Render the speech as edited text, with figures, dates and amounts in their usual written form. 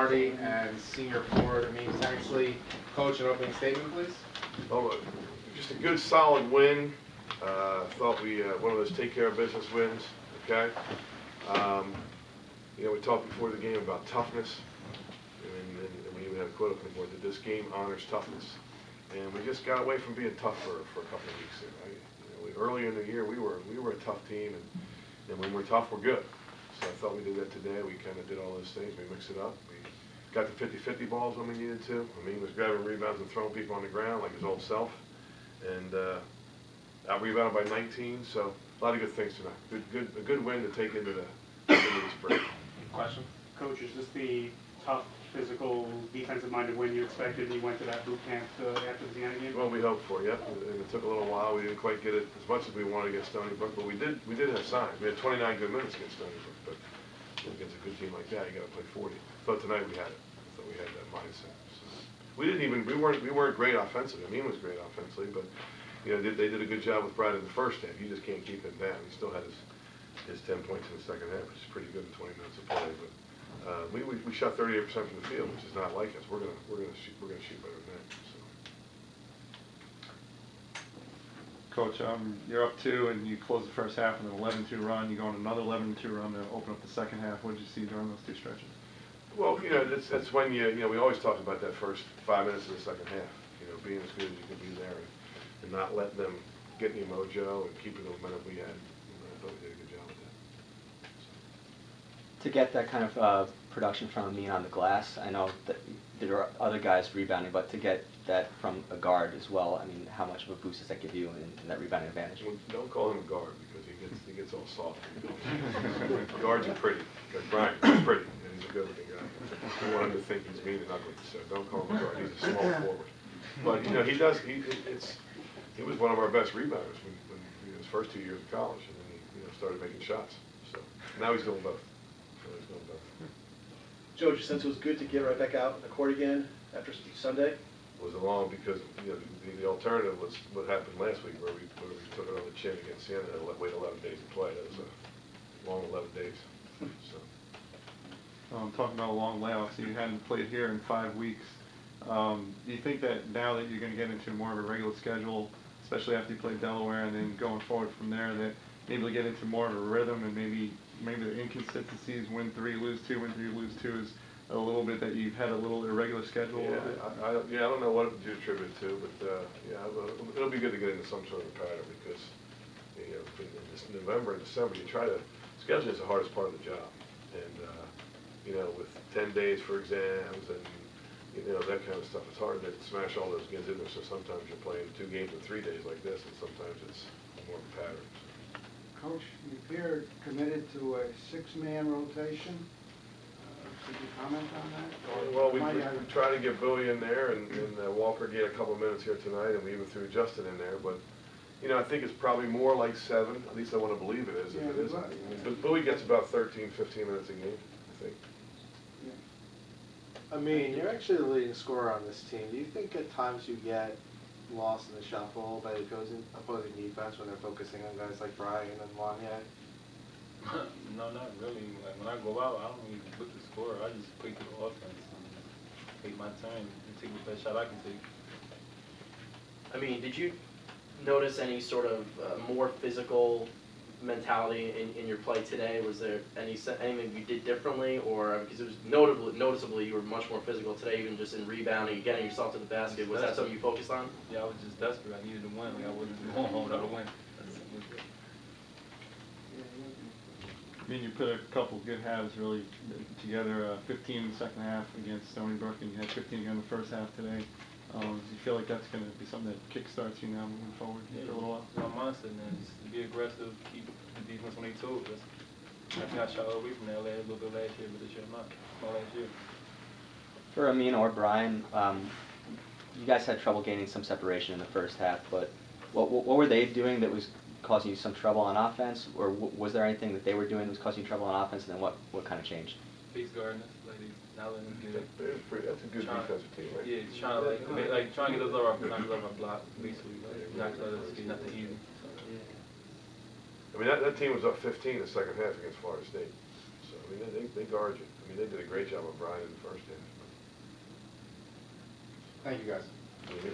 Lombardi and senior forward. I mean, essentially, coach, an opening statement, please. Oh, just a good, solid win. Thought we one of those take care of business wins. Okay. You know, we talked before the game about toughness, and we even had a quote up on the board that this game honors toughness. And we just got away from being tough for a couple of weeks there. Right? You know, earlier in the year, we were a tough team, and when we're tough, we're good. So I thought we did that today. We kind of did all those things. We mixed it up. We got the 50-50 balls when we needed to. I mean, he was grabbing rebounds and throwing people on the ground like his old self. And out-rebounded by 19, so a lot of good things tonight. A good win to take into the spring. Question? Coach, is this the tough, physical, defensive-minded win you expected and you went to that boot camp after the Siena game? Well, we hoped for, yep. And it took a little while. We didn't quite get it as much as we wanted against Stony Brook, but we did have signs. We had 29 good minutes against Stony Brook, but against a good team like that, you got to play 40. But tonight we had it. I thought we had that mindset. So we weren't great offensively. I mean, he was great offensively, but you know, they did a good job with Brad in the first half. You just can't keep him down. He still had his 10 points in the second half, which is pretty good in 20 minutes of play. But we shot 38% from the field, which is not like us. We're gonna shoot better than that. So. Coach, you're up 2 and you close the first half with an 11-2 run. You go on another 11-2 run to open up the second half. What did you see during those 2 stretches? Well, you know, that's when you know, we always talk about that first 5 minutes of the second half. You know, being as good as you can be there and not letting them get any mojo and keeping the momentum we had. I thought we did a good job with that. So. To get that kind of production from Amin on the glass, I know that there are other guys rebounding, but to get that from a guard as well, I mean, how much of a boost does that give you in that rebounding advantage? Well, don't call him a guard because he gets all soft. Guards are pretty. Brian is pretty, and he's a good-looking guy. We want him to think he's mean and ugly, so don't call him a guard. He's a small forward. But you know, he was one of our best rebounders when his first 2 years of college, and then he started making shots. So now he's doing both. Joe, did you sense it was good to get right back out on the court again after Sunday? It was long because the alternative was what happened last week where we took it on the chin against Siena and wait 11 days to play. That was a long 11 days. So. Talking about a long layoff, so you hadn't played here in 5 weeks. Do you think that now that you're going to get into more of a regular schedule, especially after you play Delaware and then going forward from there, that maybe you'll get into more of a rhythm and maybe the inconsistencies, win 3, lose 2, win 3, lose 2 is a little bit that you've had a little irregular schedule? Yeah, I don't know what you attribute it to, but it'll be good to get into some sort of pattern because you know, in November and December scheduling is the hardest part of the job, and you know, with 10 days for exams and you know, that kind of stuff, it's hard to smash all those games in there. So sometimes you're playing 2 games in 3 days like this, and sometimes it's more of a pattern. Coach, you appear committed to a 6-man rotation. Could you comment on that? Well, we try to get Bowie in there, and Walker get a couple of minutes here tonight, and we even threw Justin in there. But you know, I think it's probably more like 7. At least I want to believe it is. If it isn't, but Bowie gets about 13, 15 minutes a game, I think. I mean, you're actually the leading scorer on this team. Do you think at times you get lost in the shuffle by the opposing defense when they're focusing on guys like Brian and Wanye? No, not really. Like when I go out, I don't even look at the score. I just play through the offense and take my turn and take the best shot I can take. I mean, did you notice any sort of more physical mentality in your play today? Was there anything you did differently, or because it was noticeably you were much more physical today, even just in rebounding, getting yourself to the basket? Was that something you focused on? Yeah, I was just desperate. I needed to win. Like I wasn't going home without a win. I mean, you put a couple good halves really together, 15 in the second half against Stony Brook, and you had 15 again in the first half today. Do you feel like that's going to be something that kickstarts you now moving forward for a little while? My mindset, man, is to be aggressive, keep the defense on their toes. I think I shot away from that a little bit last year, but this year not. My last year. For Amin or Brian, you guys had trouble gaining some separation in the first half, but what were they doing that was causing you some trouble on offense, or was there anything that they were doing that was causing you trouble on offense, and then what kind of changed? Face guarding us, like not letting them get it. That's a good defensive team, right? Yeah, trying to trying to get us over our block, basically. Not to let us get nothing easy. I mean, that team was up 15 in the second half against Florida State. So I mean, they guard you. I mean, they did a great job of Brian in the first half. Thank you, guys. I mean,